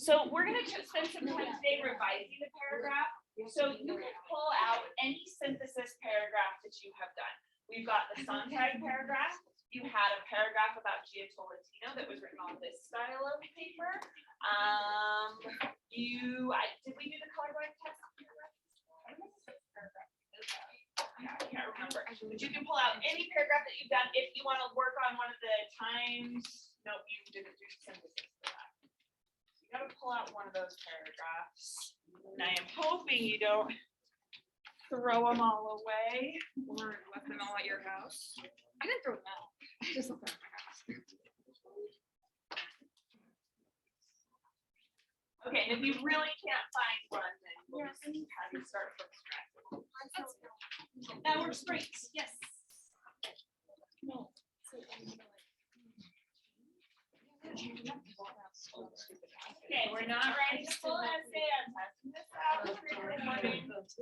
So we're going to spend some time today revising the paragraph. So you can pull out any synthesis paragraph that you have done. We've got the Sontag paragraph. You had a paragraph about Jstor that was written on this style of paper. Did we do the colorblind test? I can't remember. But you can pull out any paragraph that you've done if you want to work on one of the times. Nope, you didn't do synthesis for that. You got to pull out one of those paragraphs. And I am hoping you don't throw them all away. Or left them all at your house. I didn't throw them out. Just left them at my house. Okay, and if you really can't find one, then we'll just have you start from scratch. That works great. Yes. No. Okay, we're not writing a full essay. I'm testing this out. Recording. Was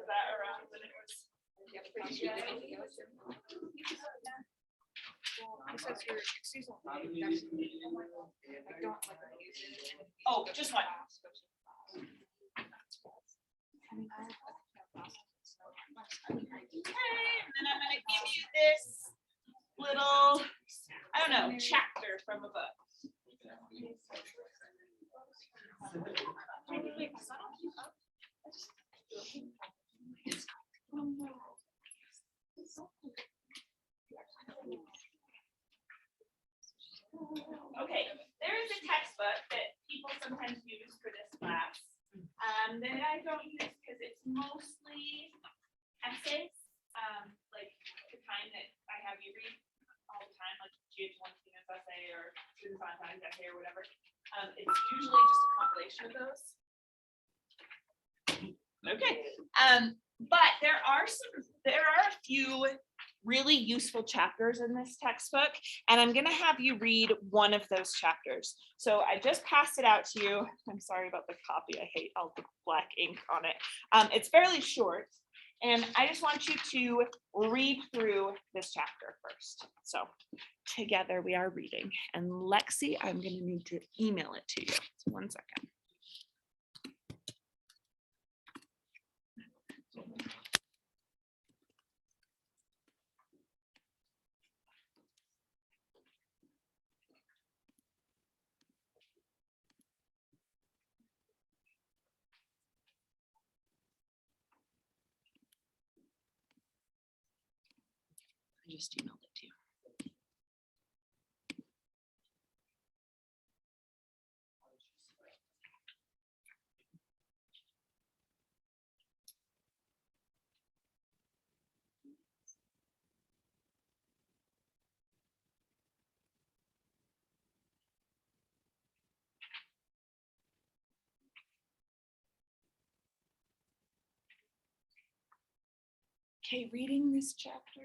that around when it was? Oh, just one. Okay, and then I'm going to give you this little, I don't know, chapter from a book. Okay, there is a textbook that people sometimes use for this class that I don't use because it's mostly essays, like the kind that I have you read all the time, like GH1 student's essay or students on time essay or whatever. It's usually just a compilation of those. Okay, but there are a few really useful chapters in this textbook, and I'm going to have you read one of those chapters. So I just passed it out to you. I'm sorry about the copy. I hate all the black ink on it. It's fairly short, and I just want you to read through this chapter first. So together we are reading, and Lexi, I'm going to need to email it to you. So 1 second. I just emailed it to you. Okay, reading this chapter.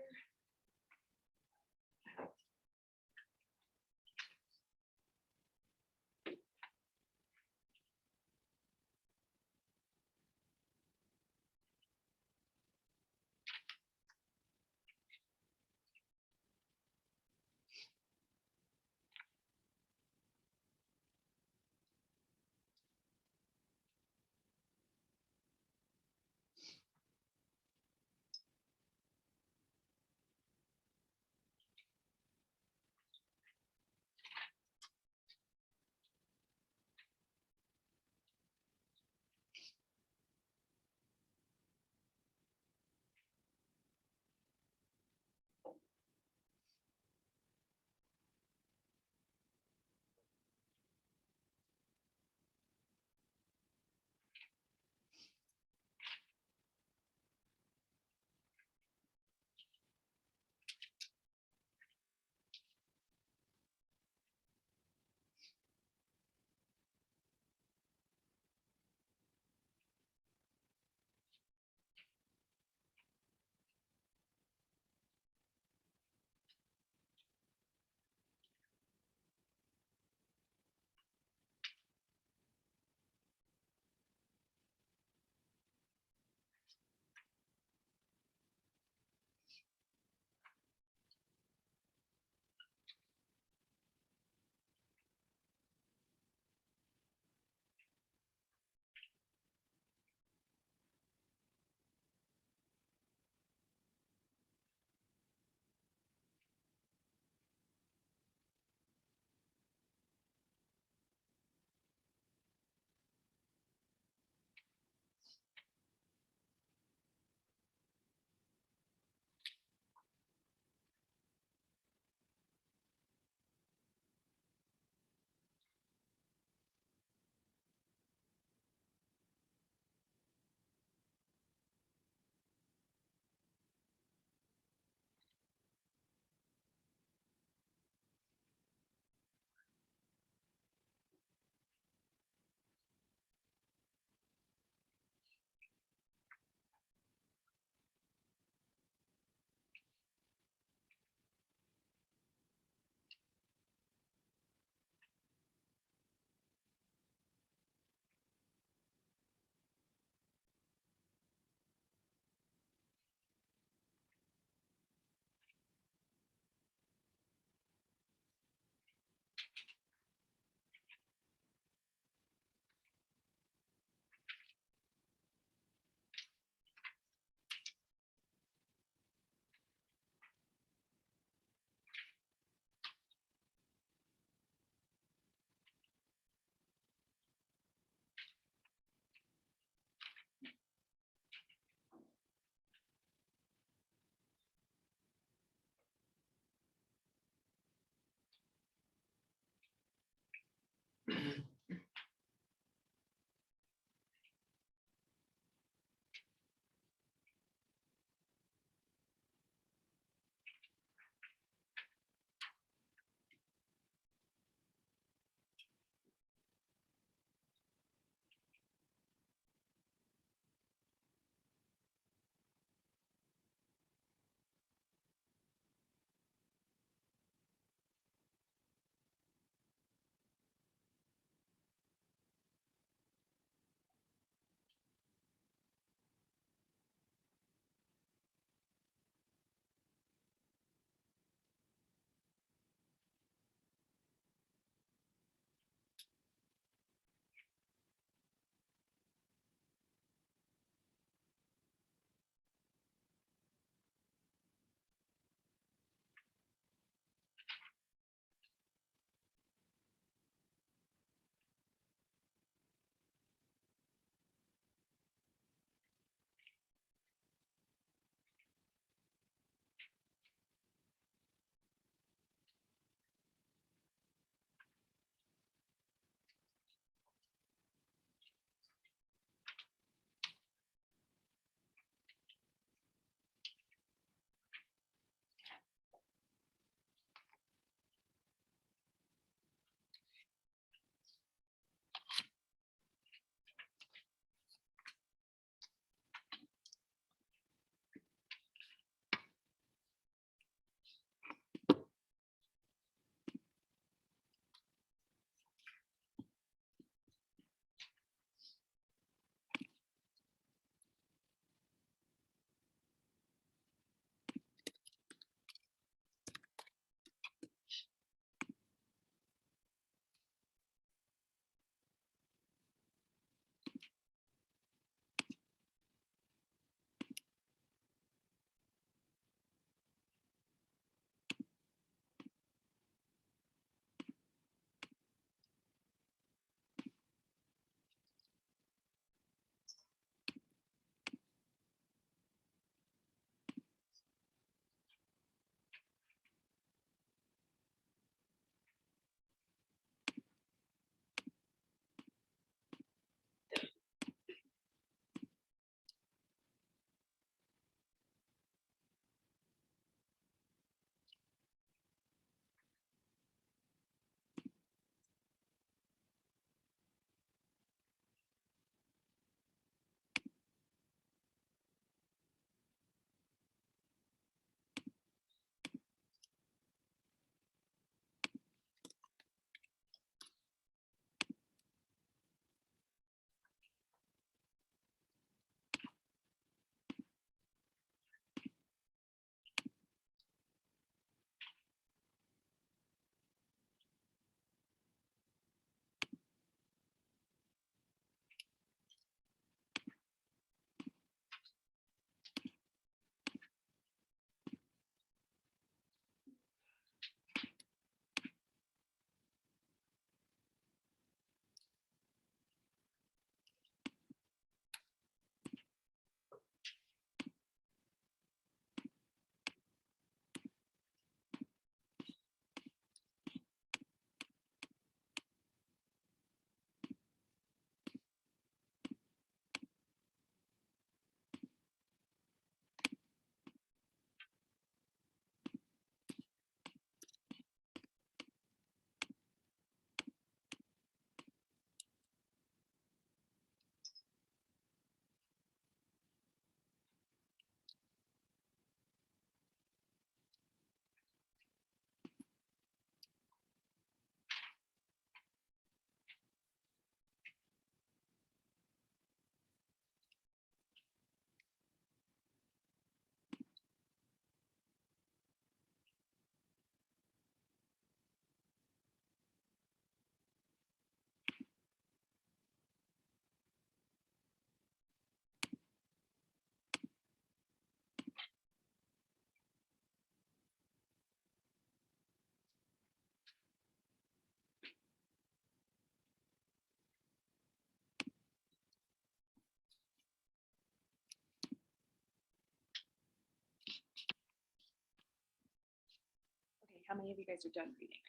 how many of you guys are done reading?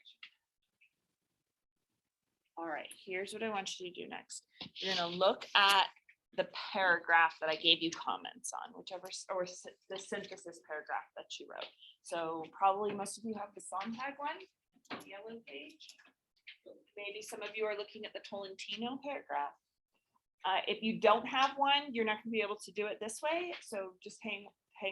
All right, here's what I want you to do next. You're gonna look at the paragraph that I gave you comments on, whichever, or the synthesis paragraph that you wrote. So probably most of you have the Sontag one, the yellow page. Maybe some of you are looking at the Tolentino paragraph. If you don't have one, you're not gonna be able to do it this way. So just hang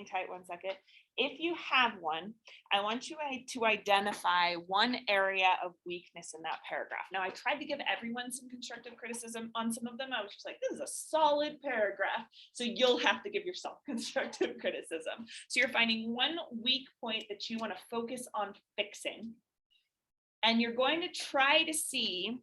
tight 1 second. If you have one, I want you to identify one area of weakness in that paragraph. Now, I tried to give everyone some constructive criticism on some of them. I was just like, this is a solid paragraph. So you'll have to give yourself constructive criticism. So you're finding one weak point that you want to focus on fixing. And you're going to try to see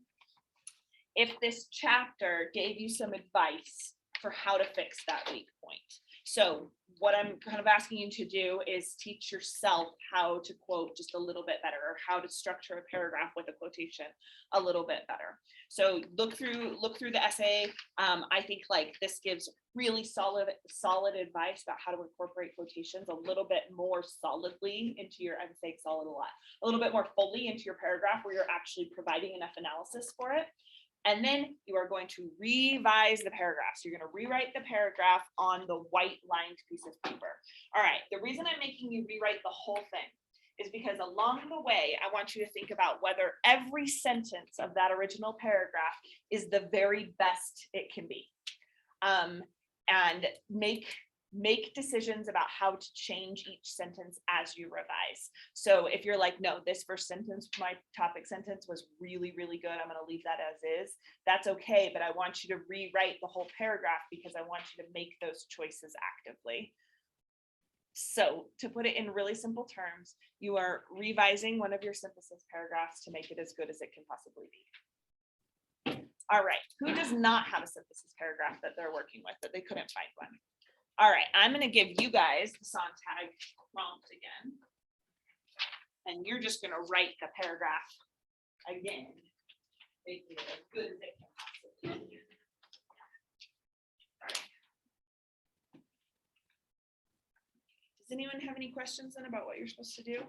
if this chapter gave you some advice for how to fix that weak point. So what I'm kind of asking you to do is teach yourself how to quote just a little bit better, or how to structure a paragraph with a quotation a little bit better. So look through the essay. I think like this gives really solid advice about how to incorporate quotations a little bit more solidly into your, I'm saying solid a little bit more fully into your paragraph, where you're actually providing enough analysis for it. And then you are going to revise the paragraph. So you're going to rewrite the paragraph on the white lined piece of paper. All right, the reason I'm making you rewrite the whole thing is because along the way, I want you to think about whether every sentence of that original paragraph is the very best it can be. And make decisions about how to change each sentence as you revise. So if you're like, no, this first sentence, my topic sentence was really, really good, I'm going to leave that as is, that's okay. But I want you to rewrite the whole paragraph because I want you to make those choices actively. So to put it in really simple terms, you are revising one of your synthesis paragraphs to make it as good as it can possibly be. All right, who does not have a synthesis paragraph that they're working with, that they couldn't find one? All right, I'm going to give you guys the Sontag prompt again. And you're just going to write the paragraph again. Make it as good as it can possibly be. All right. Does anyone have any questions then about what you're supposed to do?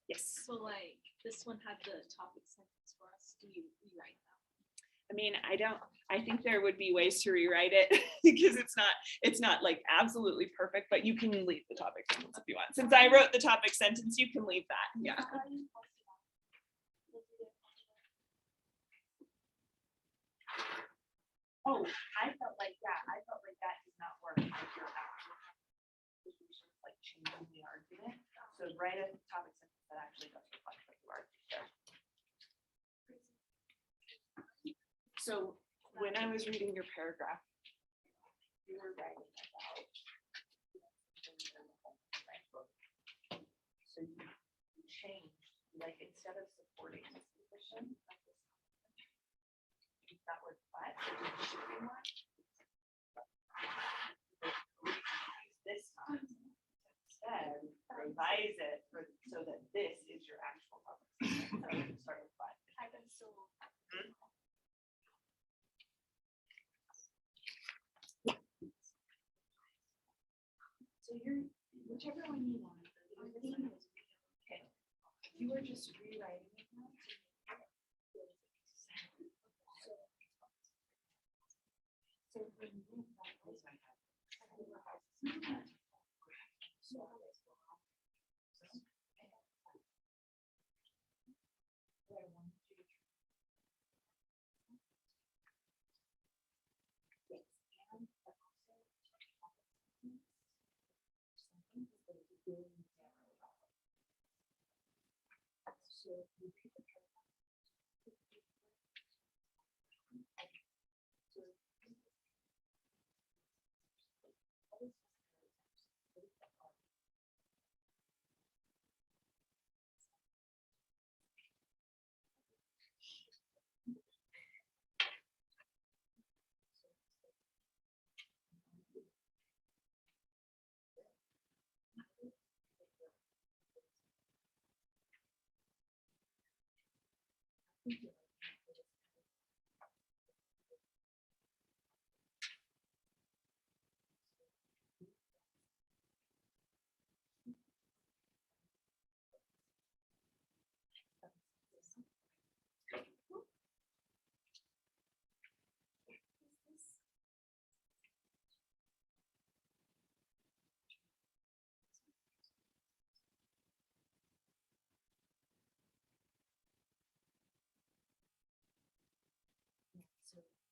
Yes. So like this one had the topic sentence for us. Do you rewrite that? I mean, I think there would be ways to rewrite it because it's not like absolutely perfect, but you can leave the topic sentence if you want. Since I wrote the topic sentence, you can leave that. Yeah. Oh, I felt like that does not work if you're like changing the argument. So write a topic sentence that actually does reflect what you argued there. So when I was reading your paragraph, you were writing about, so you changed, like instead of supporting this position, that word but, this time, instead, revise it so that this is your actual topic. So start with but. I can still. So you're whichever one you want. Okay. You were just rewriting it now. So when you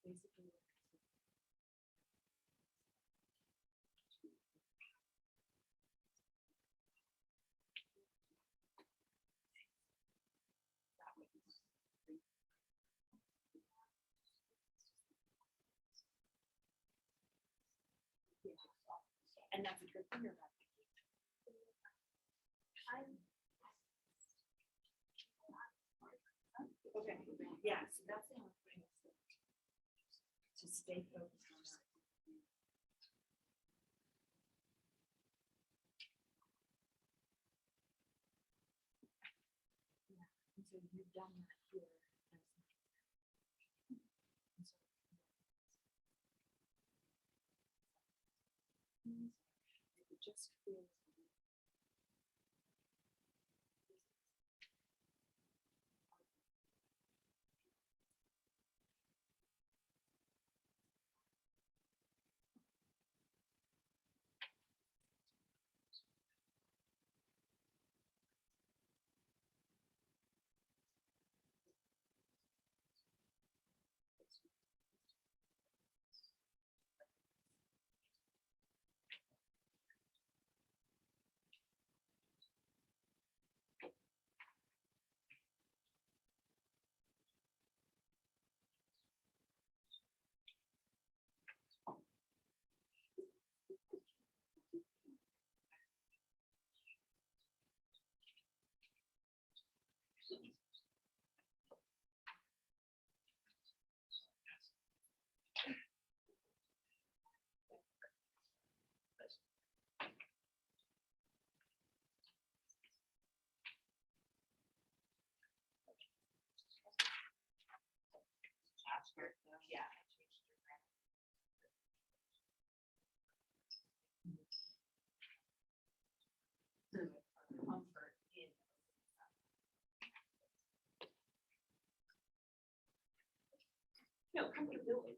And that's a good thing or bad thing? Okay, yeah, so that's the only thing. To stay focused on that. Yeah, and so you've done that here. It just feels. Yeah. Comfort in. No, comfortability.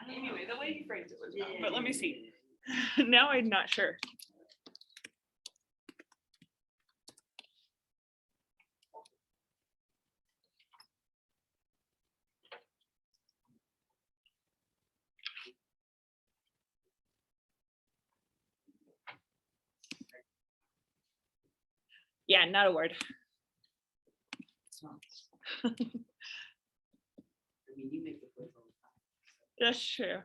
Anyway, the way you phrased it was wrong, but let me see. Now I'm not sure. Yeah, not a word. I mean, you make the quiz all the time. That's true.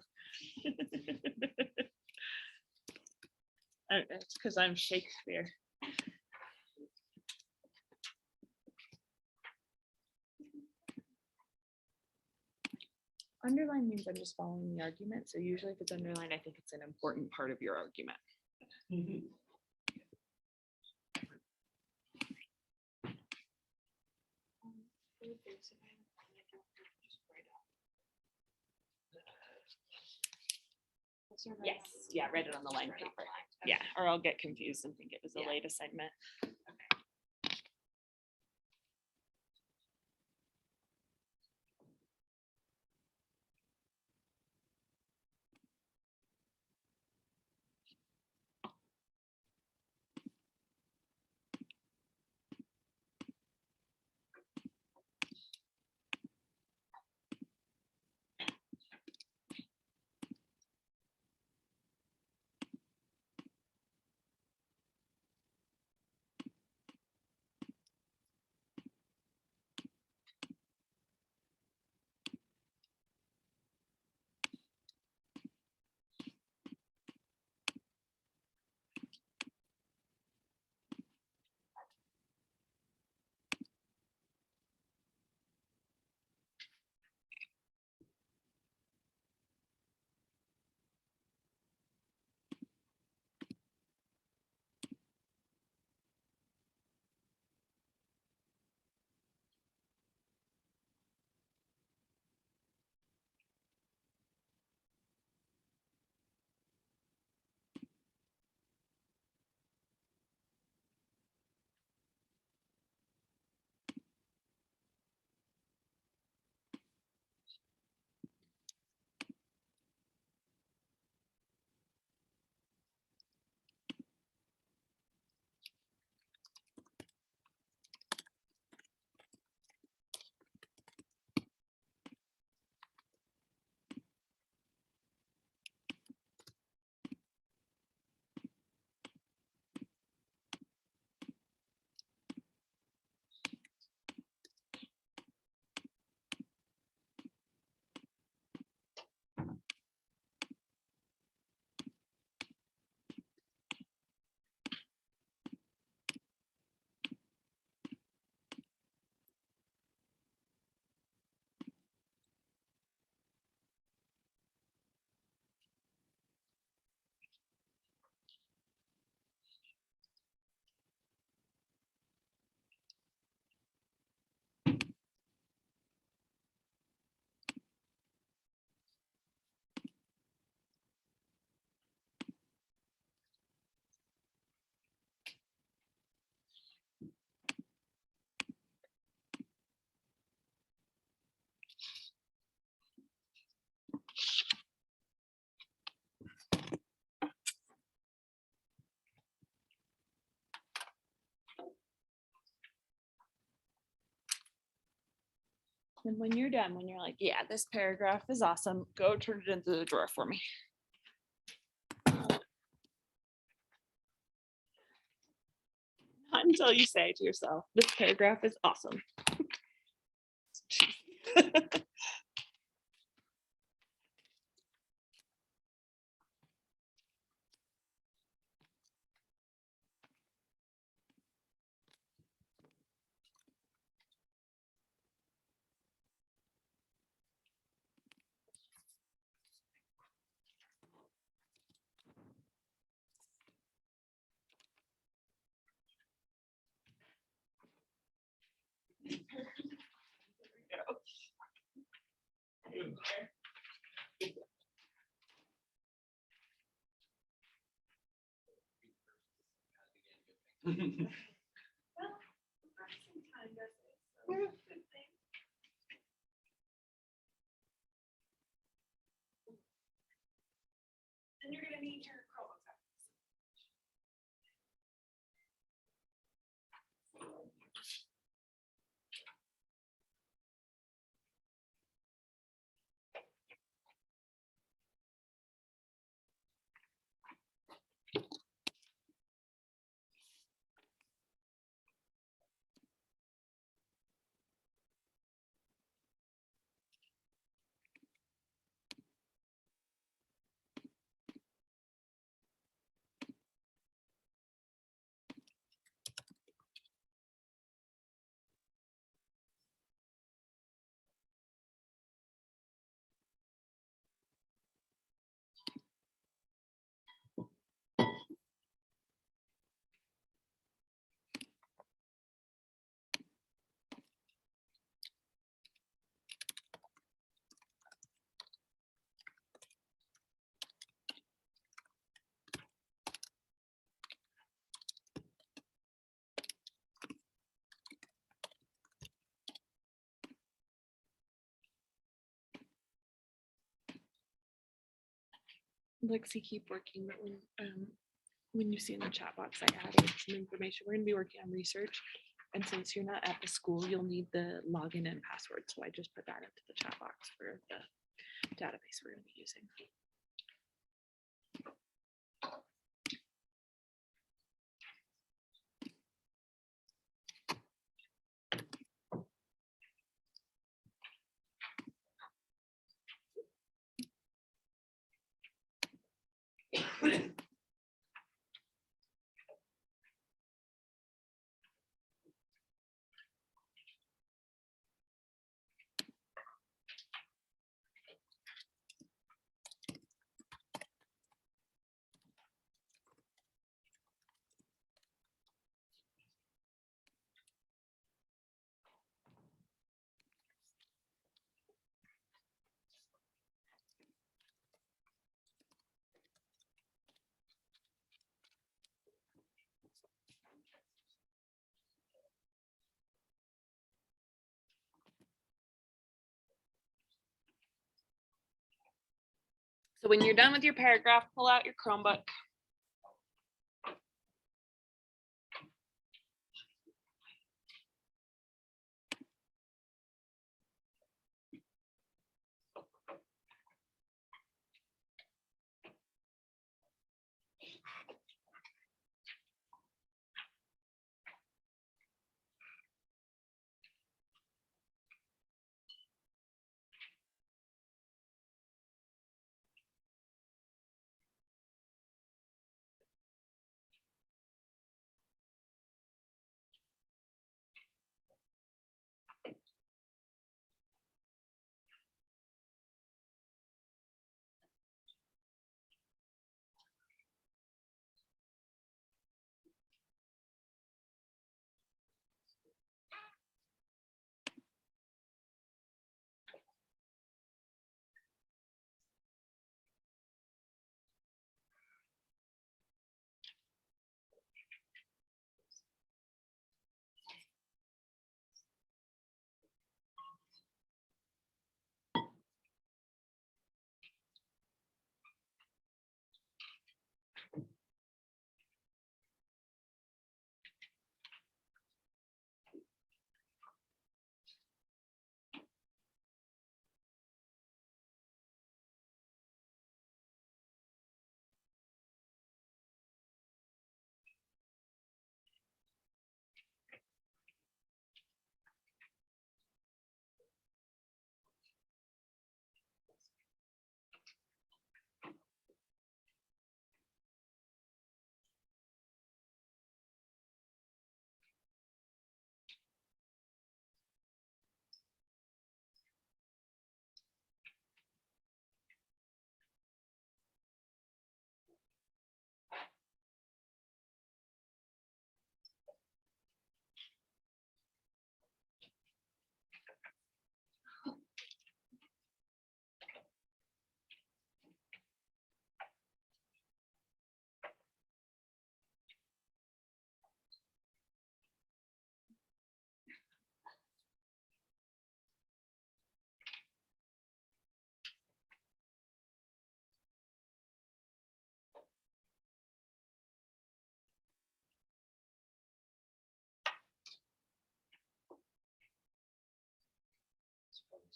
It's because I'm Shakespeare. Underline means I'm just following the argument. So usually if it's underlined, I think it's an important part of your argument. Yes, yeah, read it on the line paper. Yeah, or I'll get confused and think it was a late assignment. And when you're done, when you're like, yeah, this paragraph is awesome, go turn it into the drawer for me. Not until you say to yourself, this paragraph is awesome. And you're gonna need your Chromebooks. Lexi, keep working, but when you see in the chat box, I added some information. We're gonna be working on research. And since you're not at the school, you'll need the login and password. So I just put that into the chat box for the database we're gonna be using. So when you're done with your paragraph, pull out your Chromebook.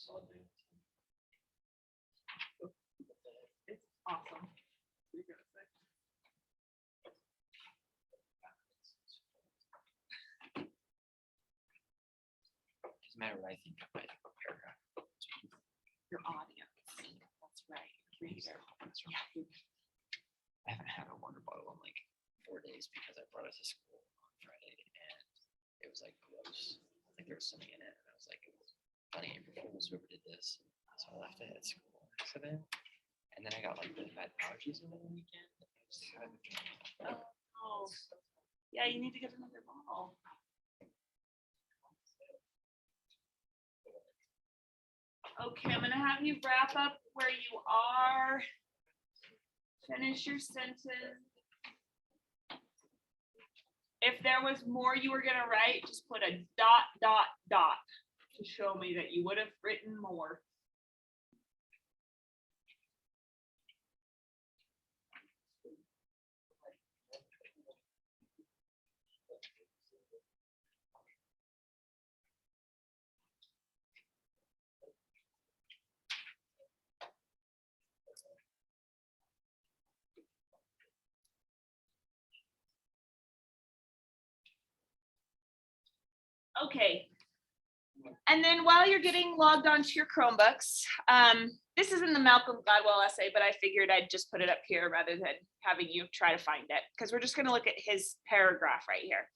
It's awesome. Doesn't matter what I think of my paragraph. Your audience. That's right. I haven't had a water bottle in like 4 days because I brought it to school on Friday and it was like gross. I think there was something in it and I was like, it was funny. April Fools, whoever did this. So I left it at school accident. And then I got like really bad allergies over the weekend. Oh, yeah, you need to get another bottle. Okay, I'm gonna have you wrap up where you are. Finish your sentence. If there was more you were gonna write, just put a ... to show me that you would have written more. Okay. And then while you're getting logged onto your Chromebooks, this isn't the Malcolm Gladwell essay, but I figured I'd just put it up here rather than having you try to find it, because we're just going to look at his paragraph right here.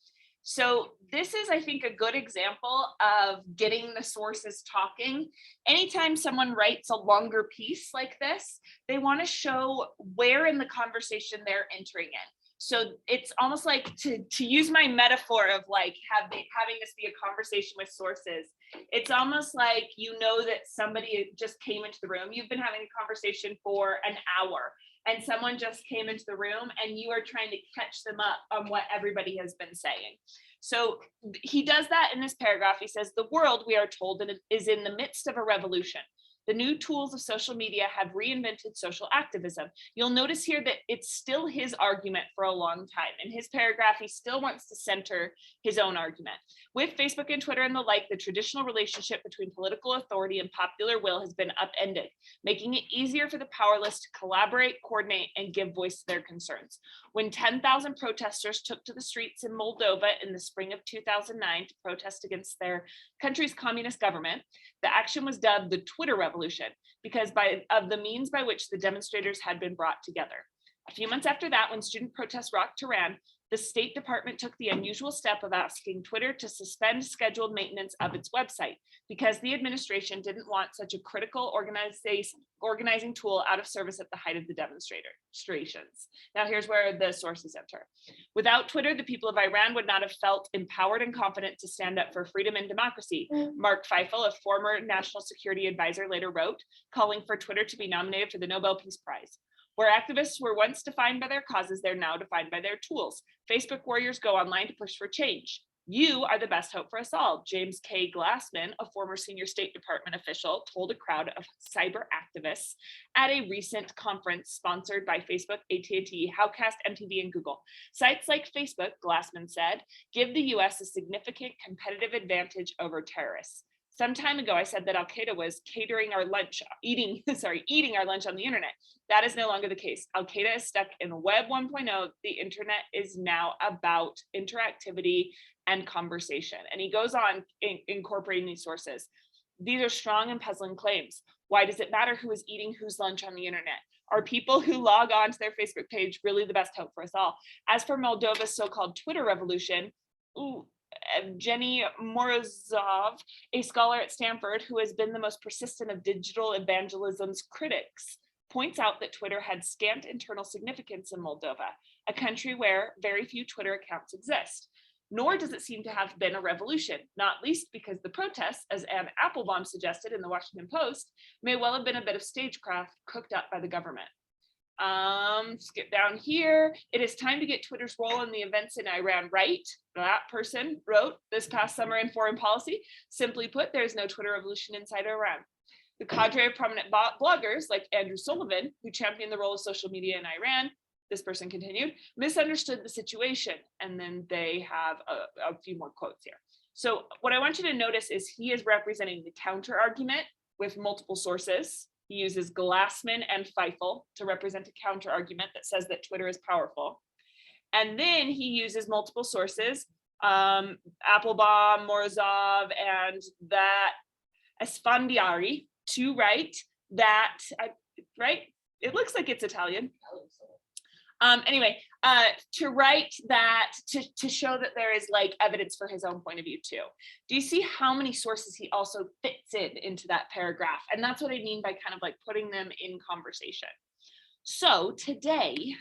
So this is, I think, a good example of getting the sources talking. Anytime someone writes a longer piece like this, they want to show where in the conversation they're entering in. So it's almost like, to use my metaphor of like having this be a conversation with sources, it's almost like you know that somebody just came into the room. You've been having a conversation for an hour and someone just came into the room and you are trying to catch them up on what everybody has been saying. So he does that in this paragraph. He says, the world, we are told, is in the midst of a revolution. The new tools of social media have reinvented social activism. You'll notice here that it's still his argument for a long time. In his paragraph, he still wants to center his own argument. With Facebook and Twitter and the like, the traditional relationship between political authority and popular will has been upended, making it easier for the powerless to collaborate, coordinate, and give voice to their concerns. When 10,000 protesters took to the streets in Moldova in the spring of 2009 to protest against their country's communist government, the action was dubbed the Twitter revolution because of the means by which the demonstrators had been brought together. A few months after that, when student protests rocked Tehran, the State Department took the unusual step of asking Twitter to suspend scheduled maintenance of its website because the administration didn't want such a critical organizing tool out of service at the height of the demonstrations. Now here's where the sources enter. Without Twitter, the people of Iran would not have felt empowered and confident to stand up for freedom and democracy. Mark Feifel, a former national security advisor, later wrote, calling for Twitter to be nominated for the Nobel Peace Prize. Where activists were once defined by their causes, they're now defined by their tools. Facebook warriors go online to push for change. You are the best hope for us all. James K. Glassman, a former senior State Department official, told a crowd of cyber activists at a recent conference sponsored by Facebook, AT&T, Howcast, MTV, and Google. Sites like Facebook, Glassman said, give the US a significant competitive advantage over terrorists. Some time ago, I said that Al-Qaeda was eating our lunch on the internet. That is no longer the case. Al-Qaeda is stuck in Web 1.0. The internet is now about interactivity and conversation. And he goes on incorporating these sources. These are strong and puzzling claims. Why does it matter who is eating whose lunch on the internet? Are people who log on to their Facebook page really the best hope for us all? As for Moldova's so-called Twitter revolution, Jenny Morozov, a scholar at Stanford who has been the most persistent of digital evangelism's critics, points out that Twitter had scant internal significance in Moldova, a country where very few Twitter accounts exist. Nor does it seem to have been a revolution, not least because the protests, as Anne Applebaum suggested in the Washington Post, may well have been a bit of stagecraft cooked up by the government. Skip down here. It is time to get Twitter's role in the events in Iran right. That person wrote this past summer in Foreign Policy. Simply put, there is no Twitter revolution inside Iran. The cadre of prominent bloggers like Andrew Sullivan, who championed the role of social media in Iran, this person continued, misunderstood the situation. And then they have a few more quotes here. So what I want you to notice is he is representing the counter argument with multiple sources. He uses Glassman and Feifel to represent a counter argument that says that Twitter is powerful. And then he uses multiple sources, Applebaum, Morozov, and that Esfandiari to write that, right? It looks like it's Italian. Anyway, to write that, to show that there is like evidence for his own point of view too. Do you see how many sources he also fits into that paragraph? And that's what I mean by kind of like putting them in conversation. So today,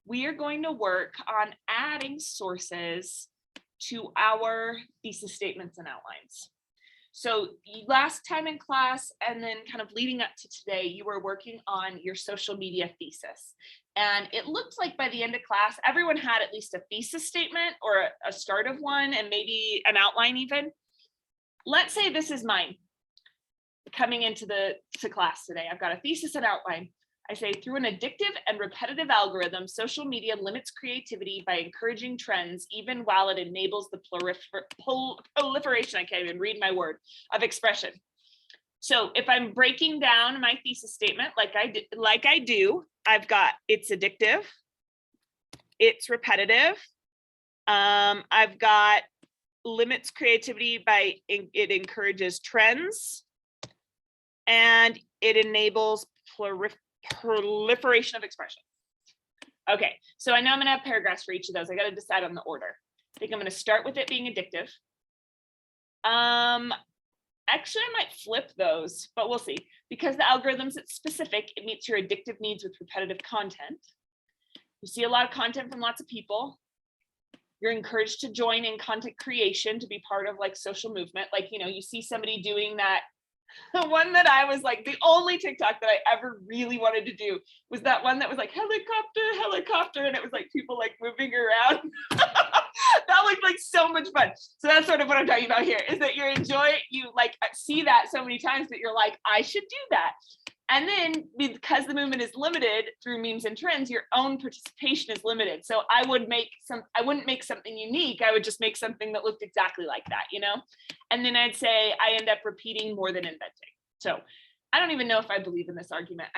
we are going to work on adding sources to our thesis statements and outlines. So last time in class and then kind of leading up to today, you were working on your social media thesis. And it looked like by the end of class, everyone had at least a thesis statement or a start of one and maybe an outline even. Let's say this is mine coming into class today. I've got a thesis and outline. I say, through an addictive and repetitive algorithm, social media limits creativity by encouraging trends, even while it enables the proliferation, I can't even read my word, of expression. So if I'm breaking down my thesis statement like I do, I've got it's addictive, it's repetitive, I've got limits creativity by it encourages trends, and it enables proliferation of expression. Okay, so I know I'm gonna have paragraphs for each of those. I gotta decide on the order. I think I'm gonna start with it being addictive. Actually, I might flip those, but we'll see. Because the algorithm's specific, it meets your addictive needs with repetitive content. You see a lot of content from lots of people. You're encouraged to join in content creation to be part of like social movement. Like, you know, you see somebody doing that. The one that I was like, the only TikTok that I ever really wanted to do was that one that was like helicopter, helicopter, and it was like people like moving around. That looked like so much fun. So that's sort of what I'm talking about here, is that you like see that so many times that you're like, I should do that. And then because the movement is limited through memes and trends, your own participation is limited. So I wouldn't make something unique. I would just make something that looked exactly like that, you know? And then I'd say I end up repeating more than inventing. So I don't even know if I believe in this argument.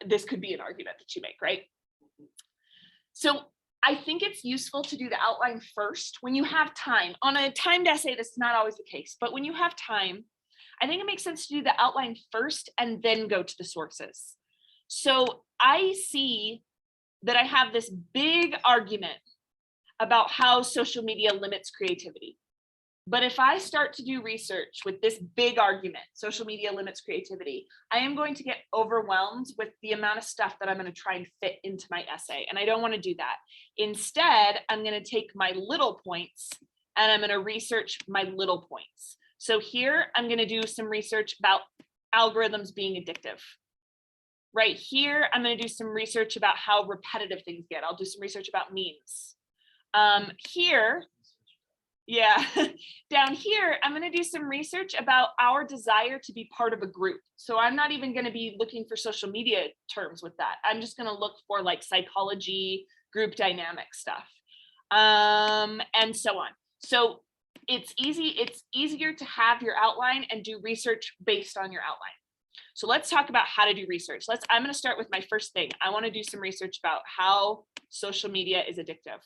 This could be an argument that you make, right? So I think it's useful to do the outline first when you have time. On a timed essay, this is not always the case, but when you have time, I think it makes sense to do the outline first and then go to the sources. So I see that I have this big argument about how social media limits creativity. But if I start to do research with this big argument, social media limits creativity, I am going to get overwhelmed with the amount of stuff that I'm going to try and fit into my essay. And I don't want to do that. Instead, I'm going to take my little points and I'm going to research my little points. So here, I'm going to do some research about algorithms being addictive. Right here, I'm going to do some research about how repetitive things get. I'll do some research about memes. Here, yeah, down here, I'm going to do some research about our desire to be part of a group. So I'm not even going to be looking for social media terms with that. I'm just going to look for like psychology, group dynamic stuff, and so on. So it's easier to have your outline and do research based on your outline. So let's talk about how to do research. I'm going to start with my first thing. I want to do some research about how social media is addictive.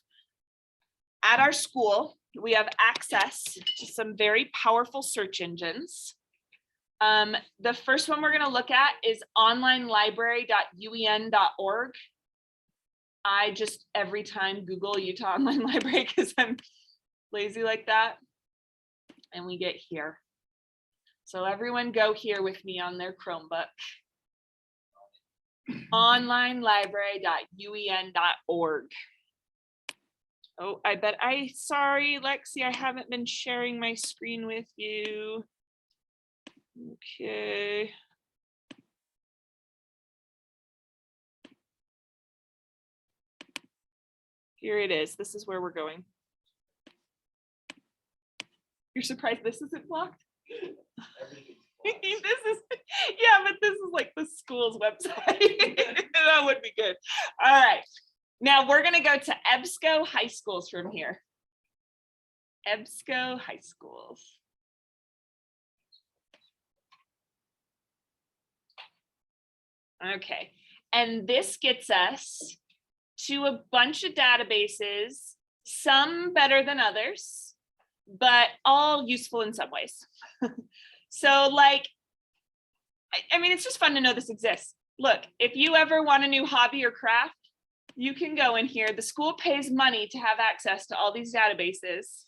At our school, we have access to some very powerful search engines. The first one we're going to look at is onlinelibrary.uen.org. I just every time Google Utah Online Library because I'm lazy like that. And we get here. So everyone go here with me on their Chromebook. onlinelibrary.uen.org. Oh, sorry, Lexi, I haven't been sharing my screen with you. Okay. Here it is. This is where we're going. You're surprised this isn't blocked? Yeah, but this is like the school's website. That would be good. All right. Now we're going to go to Ebsco High Schools from here. Ebsco High Schools. Okay, and this gets us to a bunch of databases, some better than others, but all useful in some ways. So like, I mean, it's just fun to know this exists. Look, if you ever want a new hobby or craft, you can go in here. The school pays money to have access to all these databases.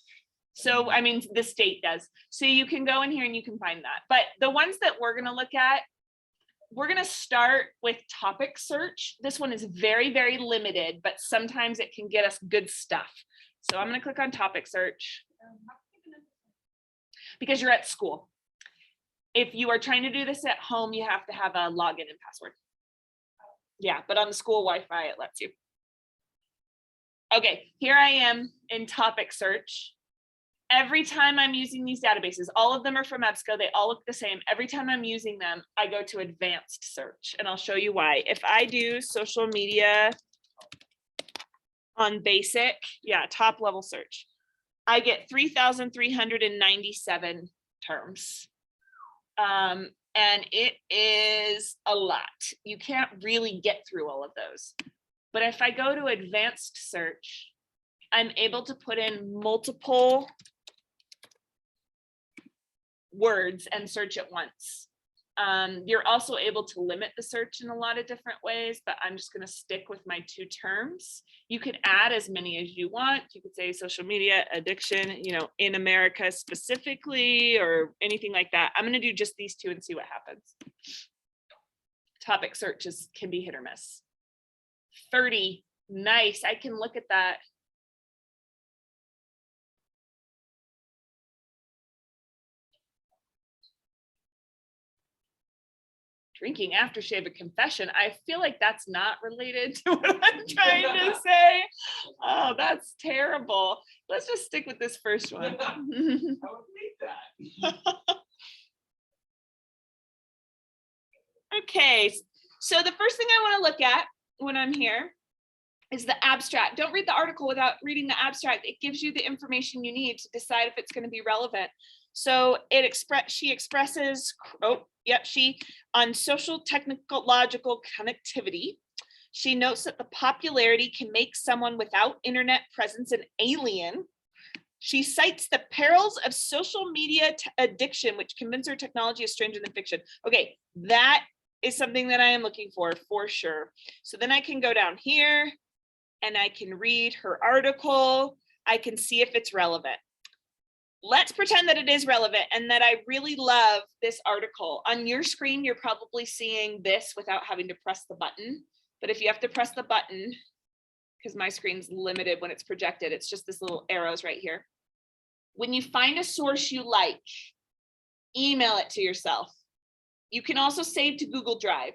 So, I mean, the state does. So you can go in here and you can find that. But the ones that we're going to look at, we're going to start with topic search. This one is very, very limited, but sometimes it can get us good stuff. So I'm going to click on topic search because you're at school. If you are trying to do this at home, you have to have a login and password. Yeah, but on the school Wi-Fi, it lets you. Okay, here I am in topic search. Every time I'm using these databases, all of them are from Ebsco. They all look the same. Every time I'm using them, I go to advanced search, and I'll show you why. If I do social media on basic, yeah, top level search, I get 3,397 terms. And it is a lot. You can't really get through all of those. But if I go to advanced search, I'm able to put in multiple words and search at once. You're also able to limit the search in a lot of different ways, but I'm just going to stick with my 2 terms. You could add as many as you want. You could say social media addiction, you know, in America specifically, or anything like that. I'm going to do just these 2 and see what happens. Topic searches can be hit or miss. 30, nice. I can look at that. Drinking aftershave, a confession. I feel like that's not related to what I'm trying to say. Oh, that's terrible. Let's just stick with this first one. I would believe that. Okay, so the first thing I want to look at when I'm here is the abstract. Don't read the article without reading the abstract. It gives you the information you need to decide if it's going to be relevant. So she expresses, on social technological connectivity. She notes that the popularity can make someone without internet presence an alien. She cites the perils of social media addiction, which convince her technology is stranger than fiction. Okay, that is something that I am looking for sure. So then I can go down here and I can read her article. I can see if it's relevant. Let's pretend that it is relevant and that I really love this article. On your screen, you're probably seeing this without having to press the button. But if you have to press the button, because my screen's limited when it's projected, it's just this little arrows right here. When you find a source you like, email it to yourself. You can also save to Google Drive.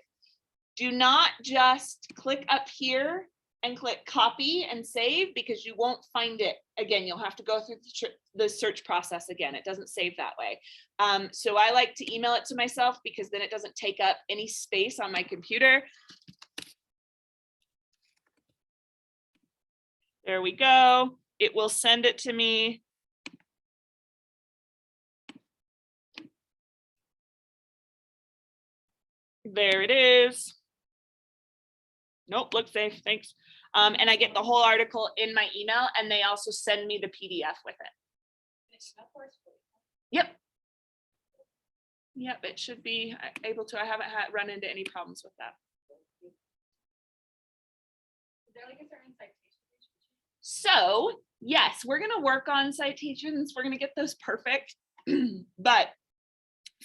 Do not just click up here and click copy and save, because you won't find it again. You'll have to go through the search process again. It doesn't save that way. So I like to email it to myself because then it doesn't take up any space on my computer. There we go. It will send it to me. There it is. Nope, looks safe, thanks. And I get the whole article in my email, and they also send me the PDF with it. Yep. Yep, it should be able to. I haven't run into any problems with that. Is there like a certain citation? So yes, we're gonna work on citations. We're gonna get those perfect. But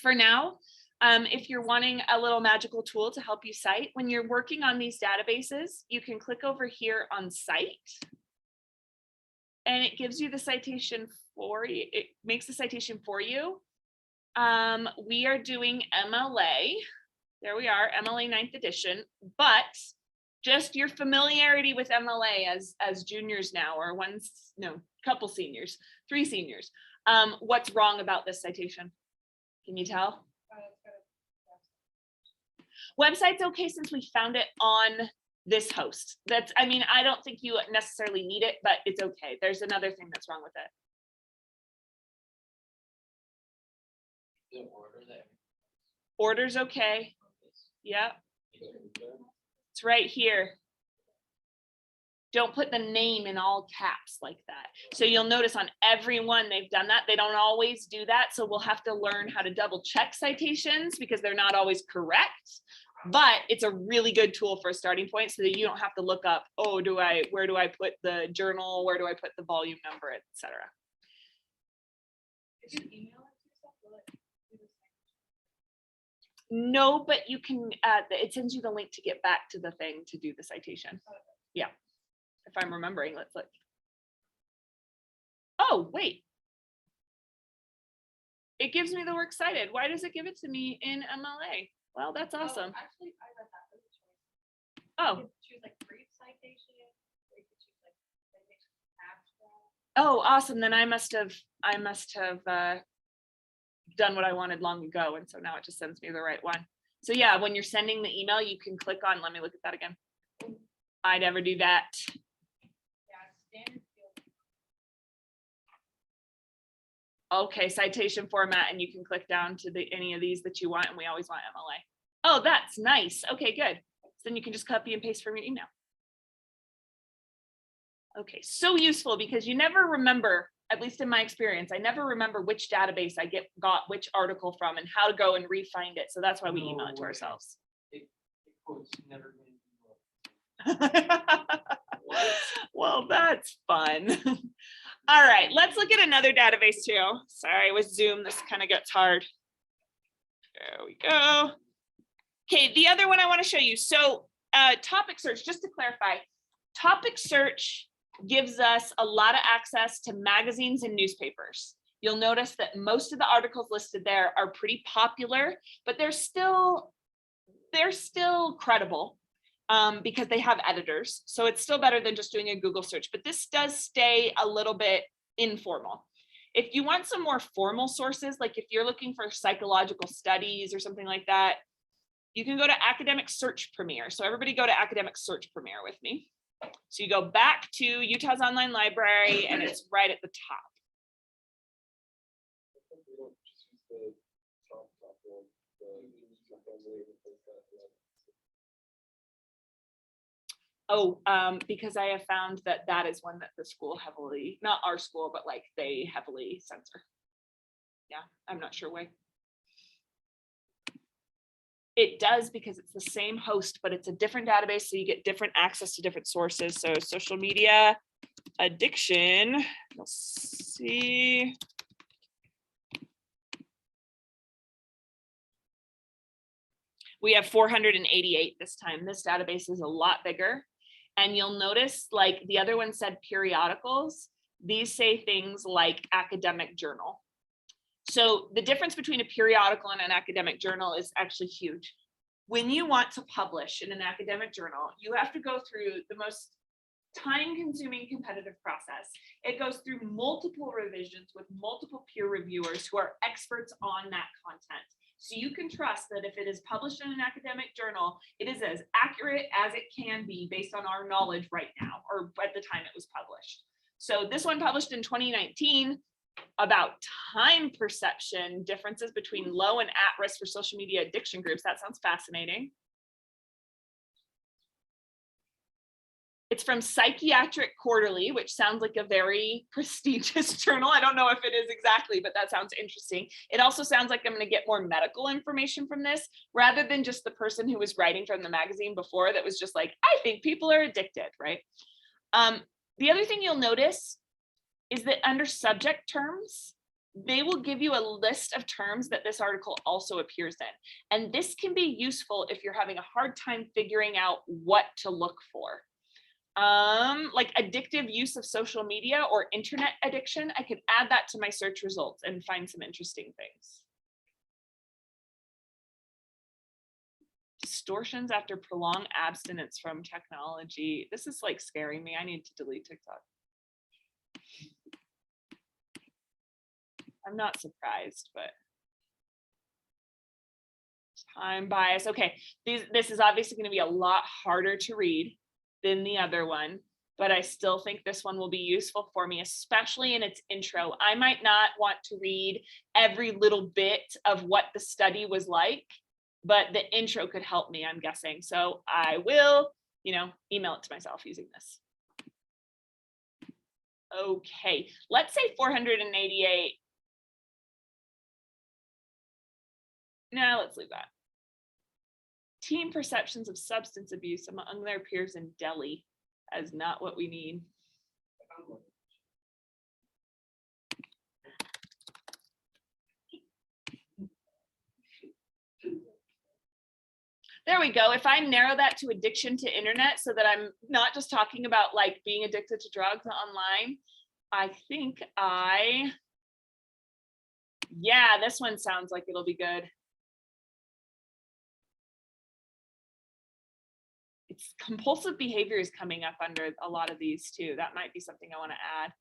for now, if you're wanting a little magical tool to help you cite, when you're working on these databases, you can click over here on Cite, and it gives you the citation for you. It makes the citation for you. We are doing MLA. There we are, MLA 9th edition, but just your familiarity with MLA as juniors now, or couple seniors, 3 seniors. What's wrong about this citation? Can you tell? Website's okay since we found it on this host. I don't think you necessarily need it, but it's okay. There's another thing that's wrong with it. The order that Order's okay. Yeah. It's right here. Don't put the name in all caps like that. So you'll notice on every one they've done that. They don't always do that. So we'll have to learn how to double check citations because they're not always correct. But it's a really good tool for a starting point so that you don't have to look up, oh, where do I put the journal? Where do I put the volume number, etc. If you email it to yourself, will it do the same? No, but you can, it sends you the link to get back to the thing to do the citation. Yeah. If I'm remembering, let's look. Oh, wait. It gives me the works cited. Why does it give it to me in MLA? Well, that's awesome. Actually, I read that. There's a choice. Oh, You could choose like brief citation, or you could choose like citation abstract. oh, awesome. Then I must have done what I wanted long ago. And so now it just sends me the right one. So yeah, when you're sending the email, you can click on, let me look at that again. I never do that. Yeah, standard field. Okay, citation format, and you can click down to any of these that you want, and we always want MLA. Oh, that's nice. Okay, good. So then you can just copy and paste from your email. Okay, so useful because you never remember, at least in my experience, I never remember which database I got which article from and how to go and re-find it. So that's why we email it to ourselves. It quotes never gonna be more. Well, that's fun. All right, let's look at another database too. Sorry, with Zoom, this kind of gets hard. There we go. Okay, the other one I want to show you. So topic search, just to clarify, topic search gives us a lot of access to magazines and newspapers. You'll notice that most of the articles listed there are pretty popular, but they're still credible. Because they have editors. So it's still better than just doing a Google search, but this does stay a little bit informal. If you want some more formal sources, like if you're looking for psychological studies or something like that, you can go to Academic Search Premier. So everybody go to Academic Search Premier with me. So you go back to Utah's Online Library and it's right at the top. Oh, because I have found that that is one that the school heavily, not our school, but like they heavily censor. Yeah, I'm not sure why. It does because it's the same host, but it's a different database, so you get different access to different sources. So social media addiction, let's see. We have 488 this time. This database is a lot bigger. And you'll notice, like the other one said periodicals, these say things like academic journal. So the difference between a periodical and an academic journal is actually huge. When you want to publish in an academic journal, you have to go through the most time-consuming competitive process. It goes through multiple revisions with multiple peer reviewers who are experts on that content. So you can trust that if it is published in an academic journal, it is as accurate as it can be based on our knowledge right now, or at the time it was published. So this one published in 2019 about time perception differences between low and at risk for social media addiction groups. That sounds fascinating. It's from Psychiatric Quarterly, which sounds like a very prestigious journal. I don't know if it is exactly, but that sounds interesting. It also sounds like I'm going to get more medical information from this rather than just the person who was writing from the magazine before that was just like, I think people are addicted, right? The other thing you'll notice is that under subject terms, they will give you a list of terms that this article also appears in. And this can be useful if you're having a hard time figuring out what to look for. Like addictive use of social media or internet addiction, I could add that to my search results and find some interesting things. Distortions after prolonged abstinence from technology. This is like scaring me. I need to delete TikTok. I'm not surprised, but time bias. Okay, this is obviously going to be a lot harder to read than the other one, but I still think this one will be useful for me, especially in its intro. I might not want to read every little bit of what the study was like, but the intro could help me, I'm guessing. So I will, email it to myself using this. Okay, let's say 488. No, let's leave that. Teen perceptions of substance abuse among their peers in Delhi is not what we need. There we go. If I narrow that to addiction to internet so that I'm not just talking about like being addicted to drugs online, I think yeah, this one sounds like it'll be good. It's compulsive behavior is coming up under a lot of these too. That might be something I want to add.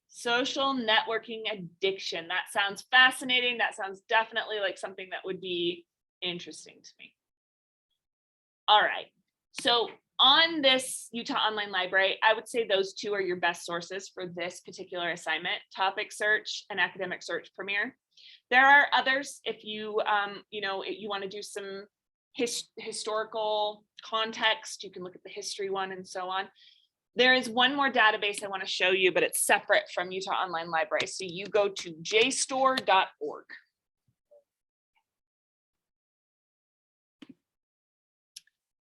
Social networking addiction. That sounds fascinating. That sounds definitely like something that would be interesting to me. All right. So on this Utah Online Library, I would say those two are your best sources for this particular assignment: Topic Search and Academic Search Premier. There are others if you, you want to do some historical context. You can look at the history one and so on. There is one more database I want to show you, but it's separate from Utah Online Library. So you go to jstor.org.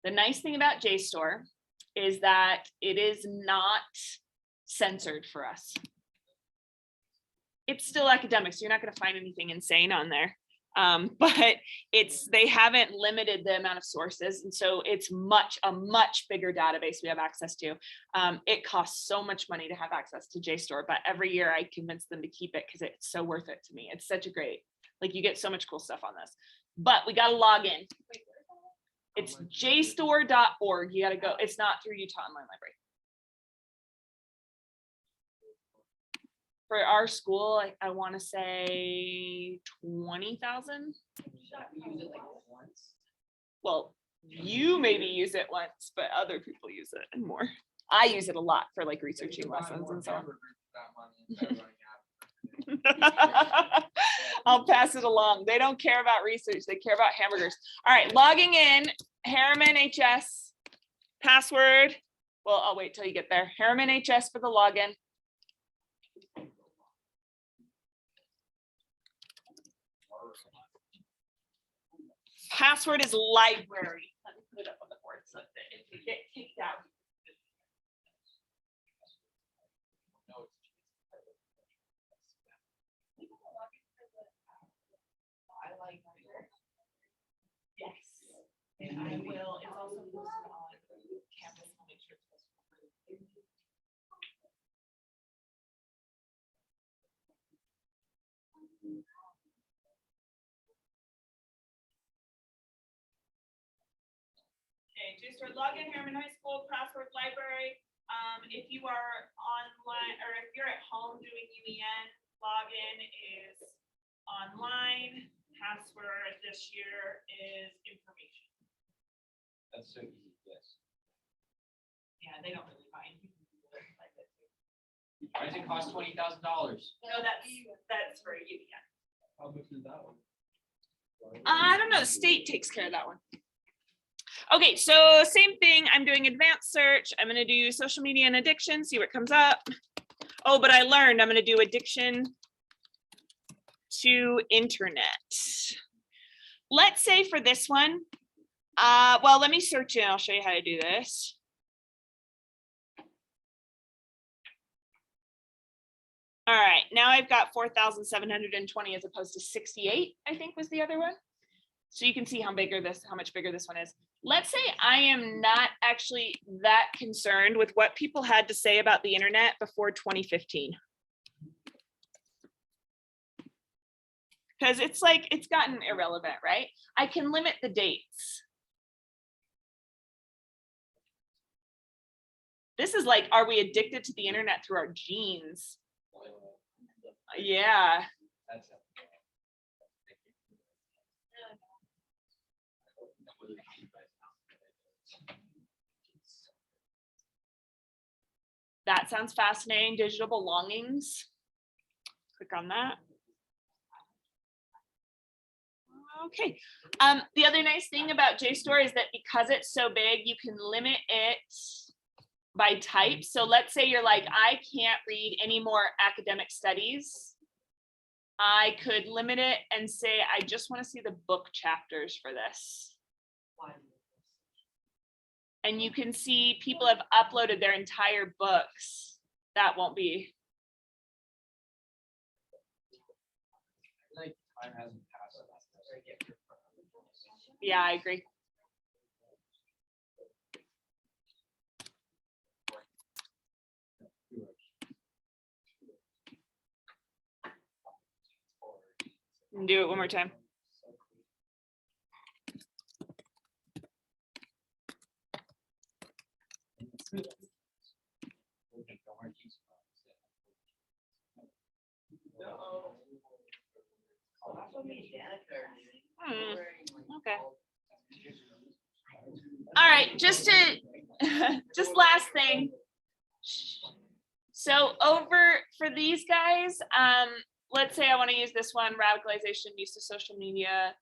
The nice thing about Jstor is that it is not censored for us. It's still academic, so you're not going to find anything insane on there. But they haven't limited the amount of sources, and so it's a much bigger database we have access to. It costs so much money to have access to Jstor, but every year I convince them to keep it because it's so worth it to me. It's such a great, like, you get so much cool stuff on this. But we got to log in. It's jstor.org. You got to go. It's not through Utah Online Library. For our school, I want to say 20,000. Well, you maybe use it once, but other people use it more. I use it a lot for like researching lessons and so on. I'll pass it along. They don't care about research. They care about hamburgers. All right, logging in, Harriman HS, password. Well, I'll wait till you get there. Harriman HS for the login. Password is library. Let me put it up on the board so that if you get kicked out. Yes, and I will. It's also posted on campus. I'll make sure it's posted. Okay, Jstor login, Harriman High School, password library. If you are online or if you're at home doing UEN, login is online. Password this year is information. That's so easy, yes. Yeah, they don't really mind. Why does it cost $20,000? No, that's for UEN. How much is that one? I don't know. The state takes care of that one. Okay, so same thing. I'm doing advanced search. I'm going to do social media and addiction, see what comes up. Oh, but I learned I'm going to do addiction to internet. Let's say for this one, well, let me search it. I'll show you how to do this. All right, now I've got 4,720 as opposed to 68, I think was the other one. So you can see how much bigger this one is. Let's say I am not actually that concerned with what people had to say about the internet before 2015. Because it's like, it's gotten irrelevant, right? I can limit the dates. This is like, are we addicted to the internet through our genes? Yeah. That sounds fascinating. Digital belongings. Click on that. Okay. The other nice thing about Jstor is that because it's so big, you can limit it by type. So let's say you're like, I can't read any more academic studies. I could limit it and say, I just want to see the book chapters for this. And you can see people have uploaded their entire books. That won't be. Like time hasn't passed. Yeah, I agree. Do it one more time. Okay. All right, just last thing. So over for these guys, let's say I want to use this one, radicalization, use of social media.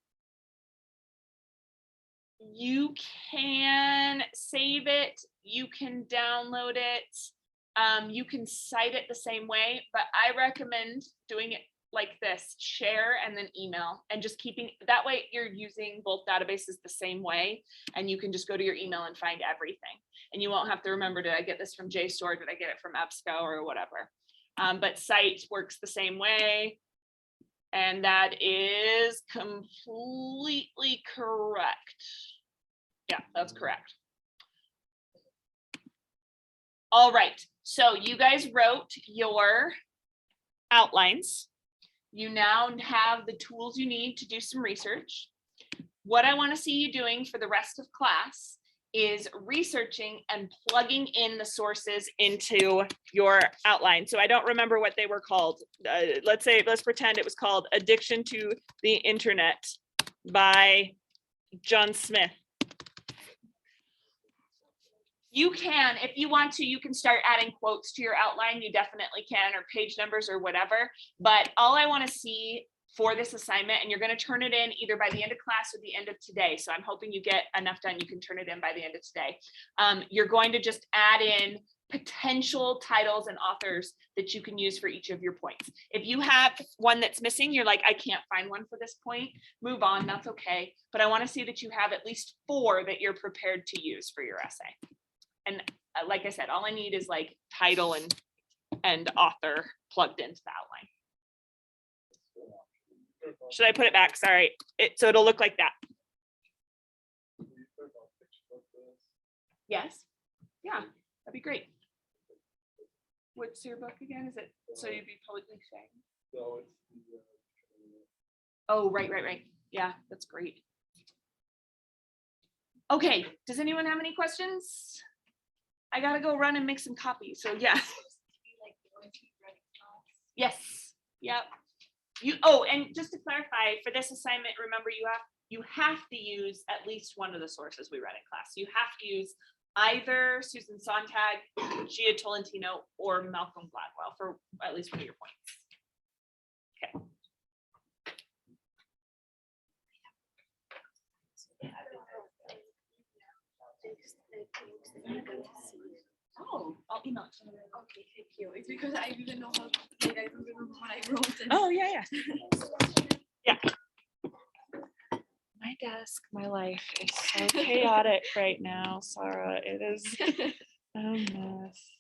You can save it, you can download it, you can cite it the same way, but I recommend doing it like this, share and then email, and just keeping, that way you're using both databases the same way, and you can just go to your email and find everything. And you won't have to remember, did I get this from Jstor, did I get it from Ebsco or whatever. But cite works the same way. And that is completely correct. Yeah, that's correct. All right, so you guys wrote your outlines. You now have the tools you need to do some research. What I want to see you doing for the rest of class is researching and plugging in the sources into your outline. So I don't remember what they were called. Let's pretend it was called Addiction to the Internet by John Smith. You can, if you want to, you can start adding quotes to your outline. You definitely can, or page numbers or whatever. But all I want to see for this assignment, and you're going to turn it in either by the end of class or the end of today. So I'm hoping you get enough done. You can turn it in by the end of today. You're going to just add in potential titles and authors that you can use for each of your points. If you have one that's missing, you're like, I can't find one for this point, move on, that's okay. But I want to see that you have at least 4 that you're prepared to use for your essay. And like I said, all I need is like title and author plugged into the outline. Should I put it back? Sorry. So it'll look like that. Yes. Yeah, that'd be great. What's your book again? Is it So You'd Be Publicly Shamed? Oh, right. Yeah, that's great. Okay, does anyone have any questions? I gotta go run and make some copies. So yeah. Yes. Yep. And just to clarify, for this assignment, remember you have to use at least one of the sources we read in class. You have to use either Susan Sontag, Gia Tolentino, or Malcolm Gladwell for at least one of your points. Okay. Oh, I'll email it to you. Okay, thank you. It's because I didn't know how, like, I don't remember what I wrote. Oh, yeah. Yeah. My desk, my life is so chaotic right now, Sarah. It is a mess.